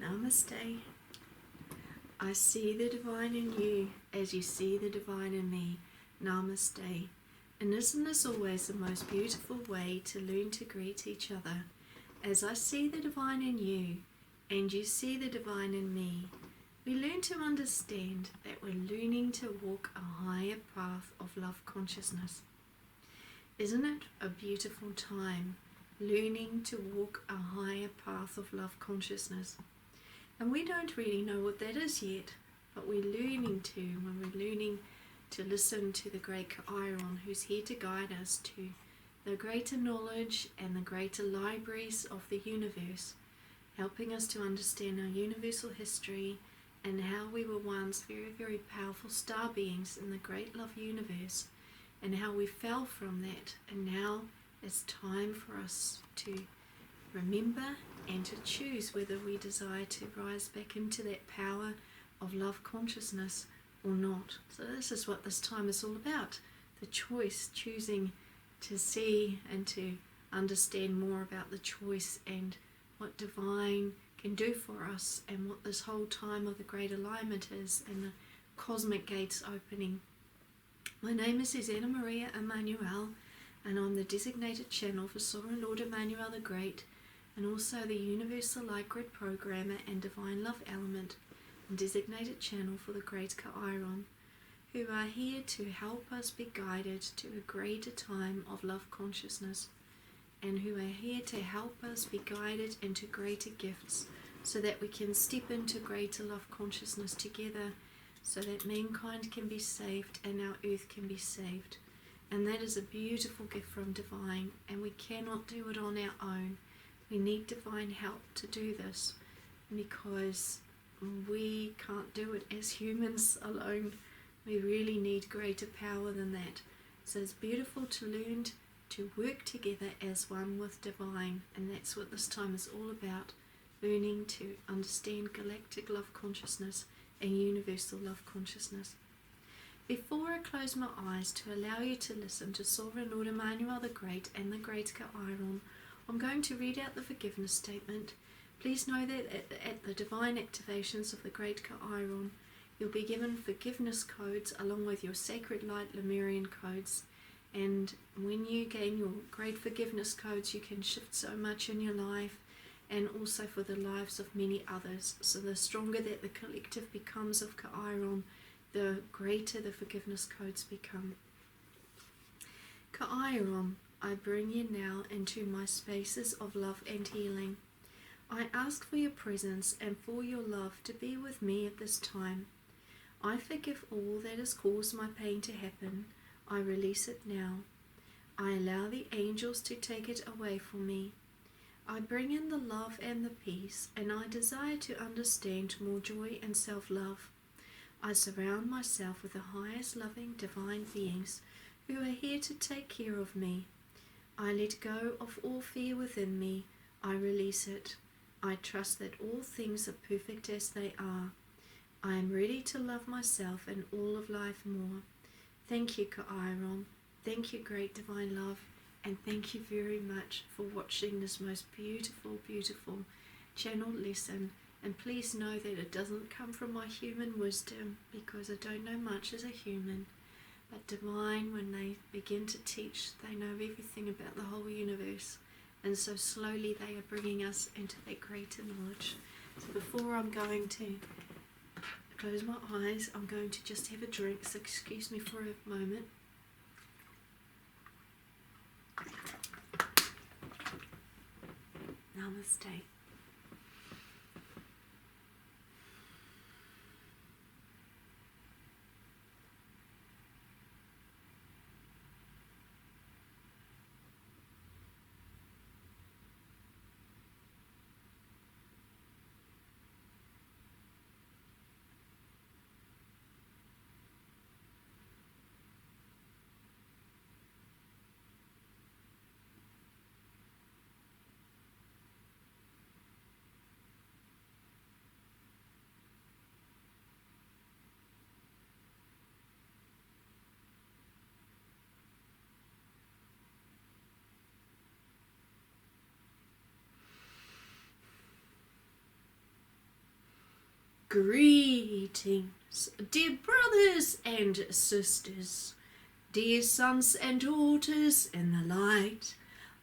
Namaste. I see the divine in you as you see the divine in me. Namaste. And isn't this always the most beautiful way to learn to greet each other? As I see the divine in you and you see the divine in me, we learn to understand that we're learning to walk a higher path of love consciousness. Isn't it a beautiful time, learning to walk a higher path of love consciousness? And we don't really know what that is yet, but we're learning to when we're learning to listen to the great Chiron, who's here to guide us to the greater knowledge and the greater libraries of the universe, helping us to understand our universal history and how we were once very, very powerful star beings in the great love universe, and how we fell from that, and now it's time for us to remember and to choose whether we desire to rise back into that power of love consciousness or not. So this is what this time is all about, the choice, choosing to see and to understand more about the choice and what divine can do for us, and what this whole time of the great alignment is, and the cosmic gates opening. My name is Suzanna Maria Emmanuel, and I'm the designated channel for Sovereign Lord Emmanuel the Great, and also the Universal Light Grid Programmer and Divine Love Element, and designated channel for the Great Chiron, who are here to help us be guided to a greater time of love consciousness, and who are here to help us be guided into greater gifts, so that we can step into greater love consciousness together, so that mankind can be saved and our earth can be saved. And that is a beautiful gift from divine, and we cannot do it on our own. We need divine help to do this, because we can't do it as humans alone. We really need greater power than that. So it's beautiful to learn to work together as one with divine, and that's what this time is all about, learning to understand galactic love consciousness and universal love consciousness. Before I close my eyes to allow you to listen to Sovereign Lord Emmanuel the Great and the Great Chiron, I'm going to read out the forgiveness statement. Please know that at the divine activations of the Great Chiron, you'll be given forgiveness codes along with your sacred light Lemurian codes. And when you gain your great forgiveness codes, you can shift so much in your life, and also for the lives of many others. So the stronger that the collective becomes of Chiron, the greater the forgiveness codes become. Chiron, I bring you now into my spaces of love and healing. I ask for your presence and for your love to be with me at this time. I forgive all that has caused my pain to happen. I release it now. I allow the angels to take it away from me. I bring in the love and the peace, and I desire to understand more joy and self-love. I surround myself with the highest loving divine beings who are here to take care of me. I let go of all fear within me. I release it. I trust that all things are perfect as they are. I am ready to love myself and all of life more. Thank you, Chiron. Thank you, great divine love. And thank you very much for watching this most beautiful, beautiful channel lesson. And please know that it doesn't come from my human wisdom, because I don't know much as a human. But divine, when they begin to teach, they know everything about the whole universe. And so slowly they are bringing us into that greater knowledge. So before I'm going to close my eyes, I'm going to just have a drink, so excuse me for a moment. Namaste. Greetings, dear brothers and sisters, dear sons and daughters in the light.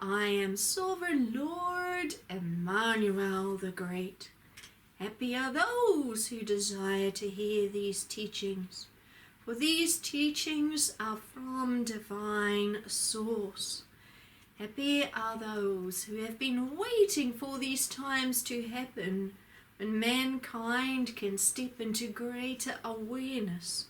I am Sovereign Lord Emmanuel the Great. Happy are those who desire to hear these teachings, for these teachings are from divine source. Happy are those who have been waiting for these times to happen, when mankind can step into greater awareness,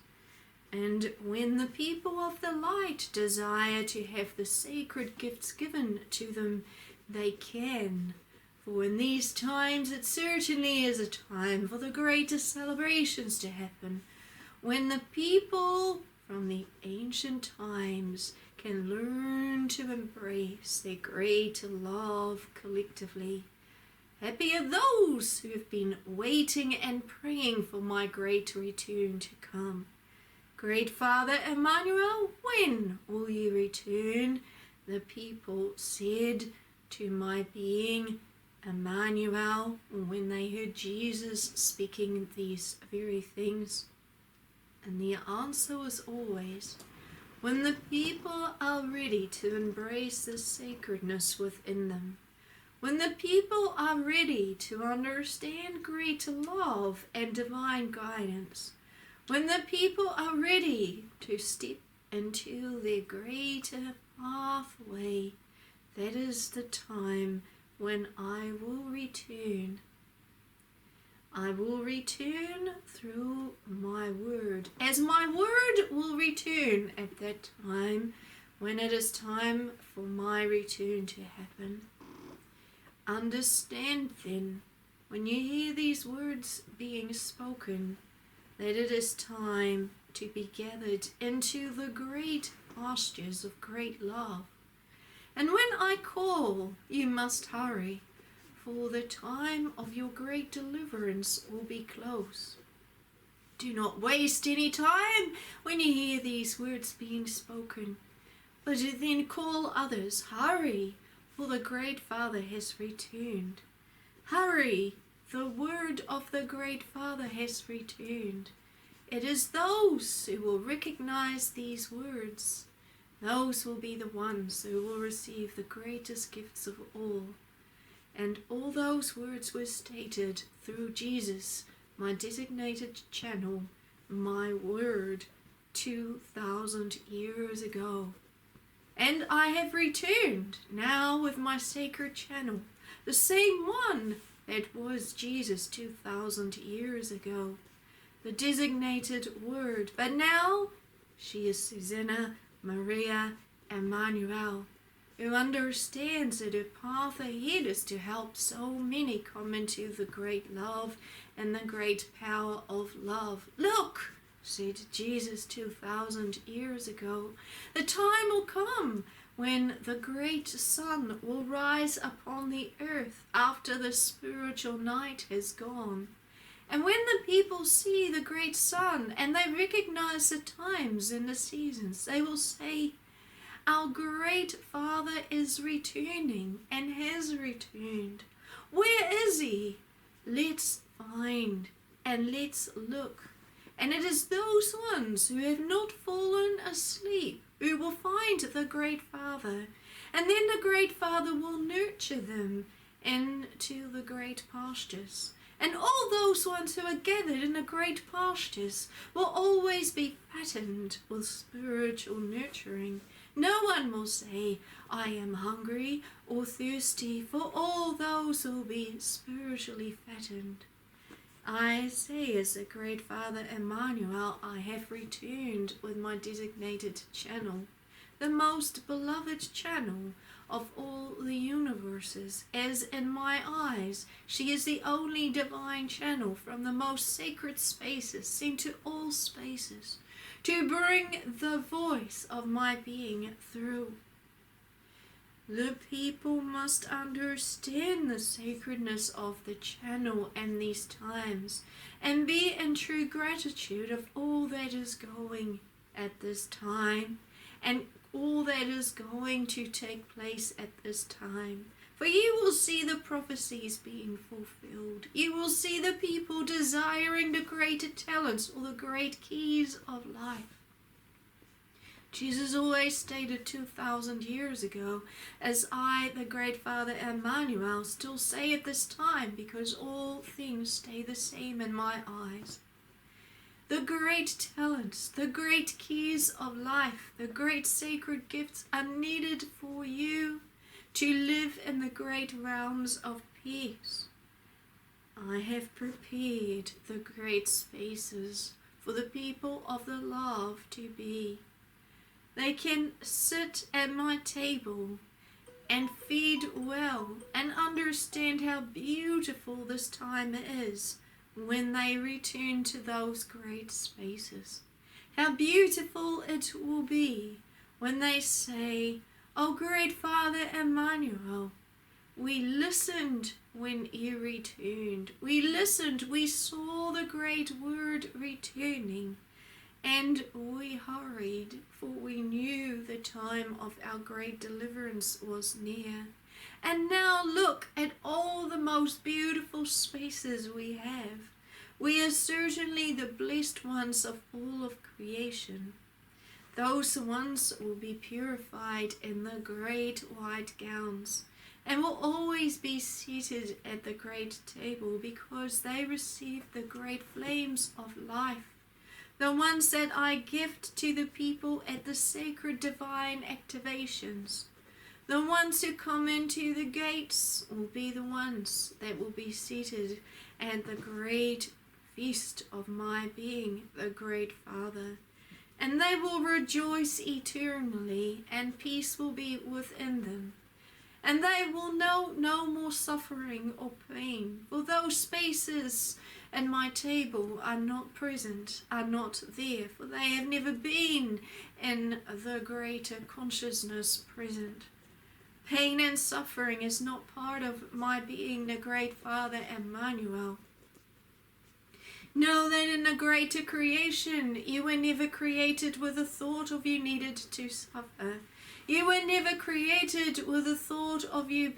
and when the people of the light desire to have the sacred gifts given to them, they can. For in these times it certainly is a time for the greatest celebrations to happen, when the people from the ancient times can learn to embrace their greater love collectively. Happy are those who have been waiting and praying for my great return to come. Great Father Emmanuel, when will you return? The people said to my being, Emmanuel, when they heard Jesus speaking these very things. And the answer was always, when the people are ready to embrace the sacredness within them. When the people are ready to understand greater love and divine guidance. When the people are ready to step into their greater pathway, that is the time when I will return. I will return through my word, as my word will return at that time, when it is time for my return to happen. Understand then, when you hear these words being spoken, that it is time to be gathered into the great pastures of great love. And when I call, you must hurry, for the time of your great deliverance will be close. Do not waste any time when you hear these words being spoken, but then call others. Hurry, for the Great Father has returned. Hurry, the word of the Great Father has returned. It is those who will recognize these words. Those will be the ones who will receive the greatest gifts of all. And all those words were stated through Jesus, my designated channel, my word, 2,000 years ago. And I have returned now with my sacred channel, the same one that was Jesus 2,000 years ago, the designated word. But now she is Suzanna Maria Emmanuel, who understands that her path ahead is to help so many come into the great love and the great power of love. Look, said Jesus 2,000 years ago, the time will come when the great sun will rise upon the earth after the spiritual night has gone. And when the people see the great sun and they recognize the times and the seasons, they will say, our great Father is returning and has returned. Where is he? Let's find and let's look. And it is those ones who have not fallen asleep who will find the Great Father. And then the Great Father will nurture them into the great pastures. And all those ones who are gathered in the great pastures will always be fattened with spiritual nurturing. No one will say, I am hungry or thirsty, for all those will be spiritually fattened. I say, as the Great Father Emmanuel, I have returned with my designated channel, the most beloved channel of all the universes, as in my eyes she is the only divine channel from the most sacred spaces sent to all spaces, to bring the voice of my being through. The people must understand the sacredness of the channel and these times, and be in true gratitude of all that is going at this time, and all that is going to take place at this time. For For you will see the prophecies being fulfilled. You will see the people desiring the greater talents or the great keys of life. Jesus always stated 2,000 years ago, as I, the great Father Emmanuel, still say at this time, because all things stay the same in my eyes. The great talents, the great keys of life, the great sacred gifts are needed for you to live in the great realms of peace. I have prepared the great spaces for the people of the love to be. They can sit at my table and feed well and understand how beautiful this time is when they return to those great spaces. How beautiful it will be when they say, "Oh, great Father Emmanuel, we listened when you returned. We listened, we saw the great word returning. And we hurried, for we knew the time of our great deliverance was near. And now look at all the most beautiful spaces we have. We are certainly the blessed ones of all of creation. Those ones will be purified in the great white gowns, and will always be seated at the great table, because they received the great flames of life. The ones that I gift to the people at the sacred divine activations. The ones who come into the gates will be the ones that will be seated at the great feast of my being, the great Father. And they will rejoice eternally, and peace will be within them. And they will know no more suffering or pain, for those spaces and my table are not present, are not there, for they have never been in the greater consciousness present. Pain and suffering is not part of my being, the great Father Emmanuel. Know that in the greater creation, you were never created with the thought of you needed to suffer. You were never created with the thought of you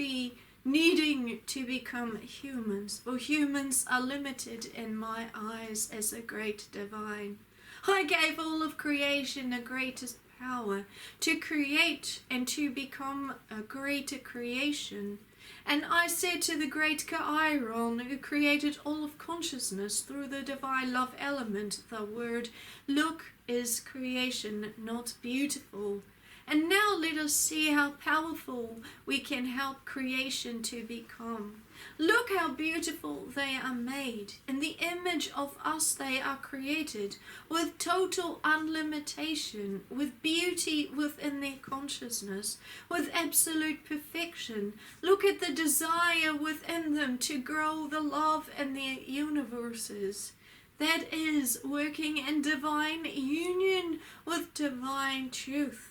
needing to become humans, for humans are limited in my eyes as a great divine. I gave all of creation the greatest power to create and to become a greater creation. And I said to the great Chiron, who created all of consciousness through the divine love element, the word, "Look, is creation not beautiful?" And now let us see how powerful we can help creation to become. Look how beautiful they are made. In the image of us they are created, with total unlimitation, with beauty within their consciousness, with absolute perfection. Look at the desire within them to grow the love in their universes. That is working in divine union with divine truth.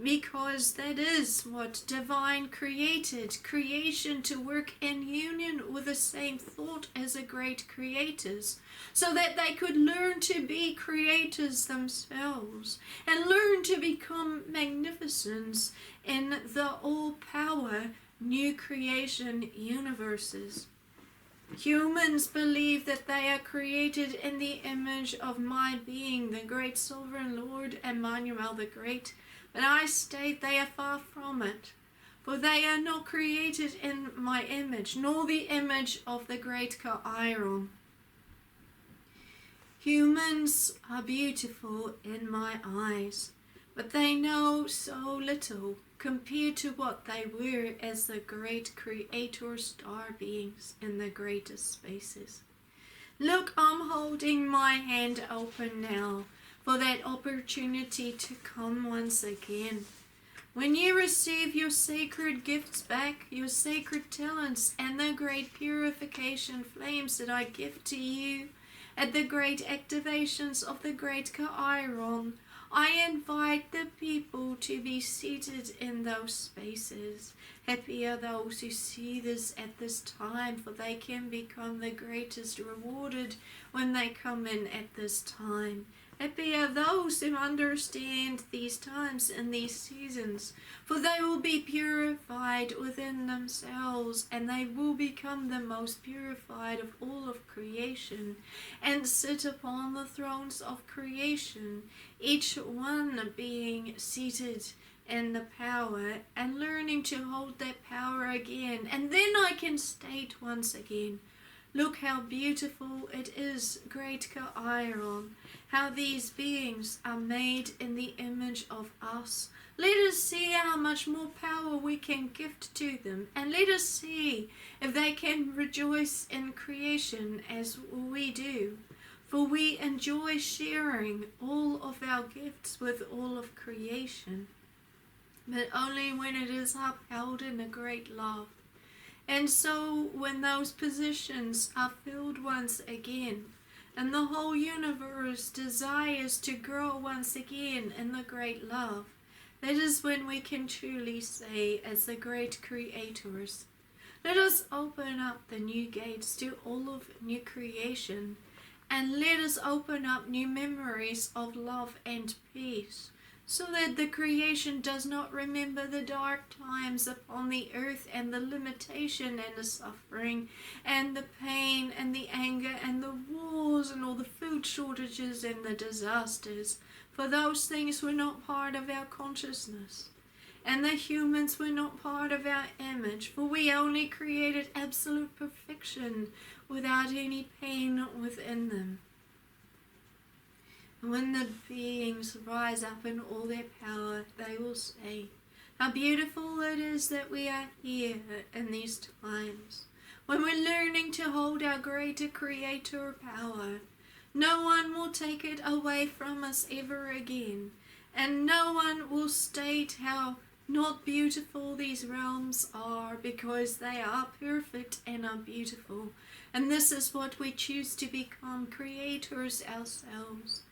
Because that is what divine created, creation to work in union with the same thought as the great creators, so that they could learn to be creators themselves and learn to become magnificence in the all-power new creation universes. Humans believe that they are created in the image of my being, the great sovereign Lord Emmanuel the Great. But I state they are far from it, for they are not created in my image, nor the image of the great Chiron. Humans are beautiful in my eyes, but they know so little compared to what they were as the great creator star beings in the greatest spaces. Look, I'm holding my hand open now, for that opportunity to come once again. When you receive your sacred gifts back, your sacred talents, and the great purification flames that I give to you at the great activations of the great Chiron, I invite the people to be seated in those spaces. Happy are those who see this at this time, for they can become the greatest rewarded when they come in at this time. Happy are those who understand these times and these seasons, for they will be purified within themselves, and they will become the most purified of all of creation, and sit upon the thrones of creation, each one being seated in the power and learning to hold that power again. And then I can state once again, look how beautiful it is, great Ka-iron, how these beings are made in the image of us. Let us see how much more power we can gift to them, and let us see if they can rejoice in creation as we do. For we enjoy sharing all of our gifts with all of creation, but only when it is upheld in a great love. And so when those positions are filled once again, and the whole universe desires to grow once again in the great love, that is when we can truly say, as the great creators, let us open up the new gates to all of new creation, and let us open up new memories of love and peace, so that the creation does not remember the dark times upon the earth, and the limitation and the suffering and the pain and the anger and the wars and all the food shortages and the disasters. For those things were not part of our consciousness, and the humans were not part of our image, for we only created absolute perfection without any pain within them. When the beings rise up in all their power, they will say, how beautiful it is that we are here in these times, when we're learning to hold our greater creator power. No one will take it away from us ever again, and no one will state how not beautiful these realms are, because they are perfect and are beautiful. And this is what we choose to become, creators ourselves.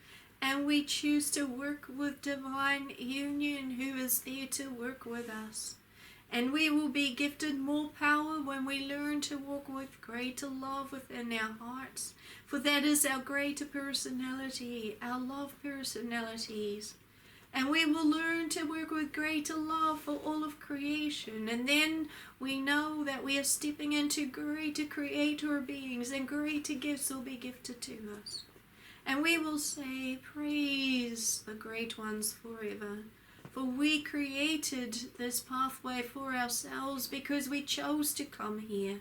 And we choose to work with divine union, who is there to work with us. And we will be gifted more power when we learn to walk with greater love within our hearts. For that is our greater personality, our love personalities. And we will learn to work with greater love for all of creation. And then we know that we are stepping into greater creator beings, and greater gifts will be gifted to us. And we will say, praise the great ones forever. For we created this pathway for ourselves because we chose to come here.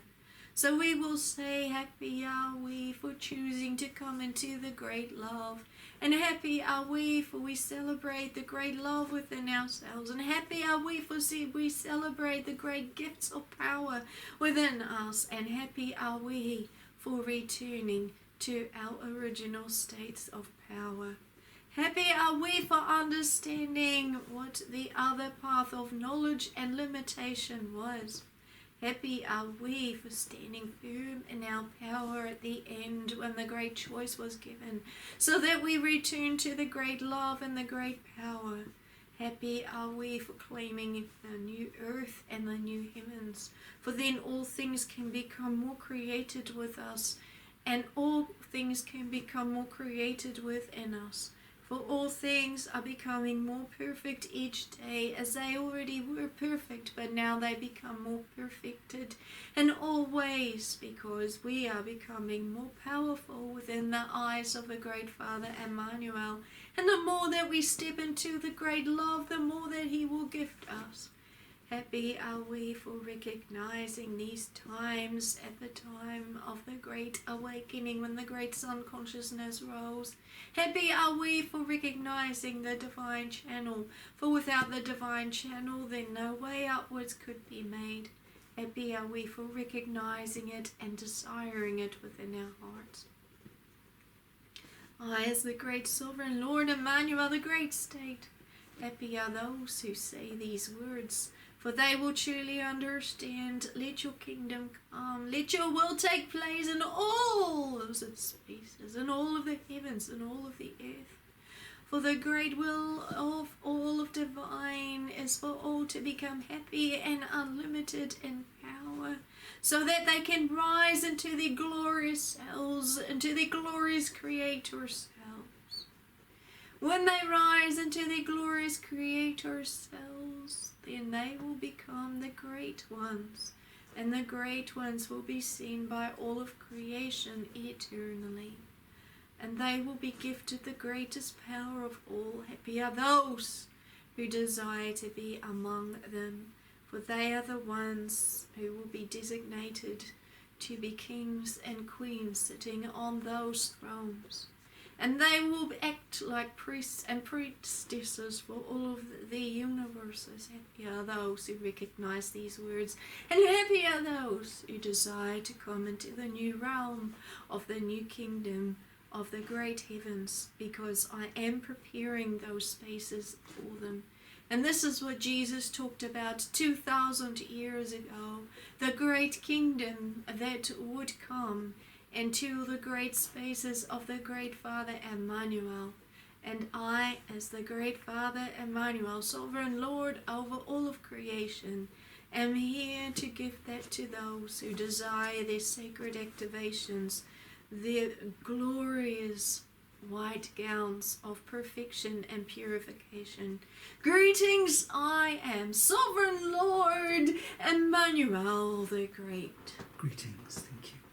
So we will say, happy are we for choosing to come into the great love. And happy are we for we celebrate the great love within ourselves. And happy are we for we celebrate the great gifts of power within us. And happy are we for returning to our original states of power. Happy are we for understanding what the other path of knowledge and limitation was. Happy are we for standing firm in our power at the end when the great choice was given, so that we return to the great love and the great power. Happy are we for claiming the new earth and the new heavens, for then all things can become more created with us, and all things can become more created within us. For all things are becoming more perfect each day, as they already were perfect, but now they become more perfected in all ways, because we are becoming more powerful within the eyes of the great Father Emmanuel. And the more that we step into the great love, the more that he will gift us. Happy are we for recognizing these times at the time of the great awakening, when the great sun consciousness rose. Happy are we for recognizing the divine channel, for without the divine channel then no way upwards could be made. Happy are we for recognizing it and desiring it within our hearts. I, as the great sovereign Lord Emmanuel, the great state, happy are those who say these words, for they will truly understand. Let your kingdom come, let your will take place in all of its spaces, in all of the heavens, and all of the earth. For the great will of all of divine is for all to become happy and unlimited in power, so that they can rise into their glorious selves, into their glorious creator selves. When they rise into their glorious Creator selves, then they will become the great ones, and the great ones will be seen by all of creation eternally. And they will be gifted the greatest power of all. Happy are those who desire to be among them, for they are the ones who will be designated to be kings and queens sitting on those thrones. And they will act like priests and priestesses for all of the universes. Happy are those who recognize these words, and happy are those who desire to come into the new realm of the new kingdom of the great heavens, because I am preparing those spaces for them. And this is what Jesus talked about 2,000 years ago, the great kingdom that would come into the great spaces of the great Father Emmanuel. And I, as the great Father Emmanuel, sovereign Lord over all of creation, am here to give that to those who desire their sacred activations, their glorious white gowns of perfection and purification. Greetings, I am Sovereign Lord Emmanuel the Great. Greetings, thank you.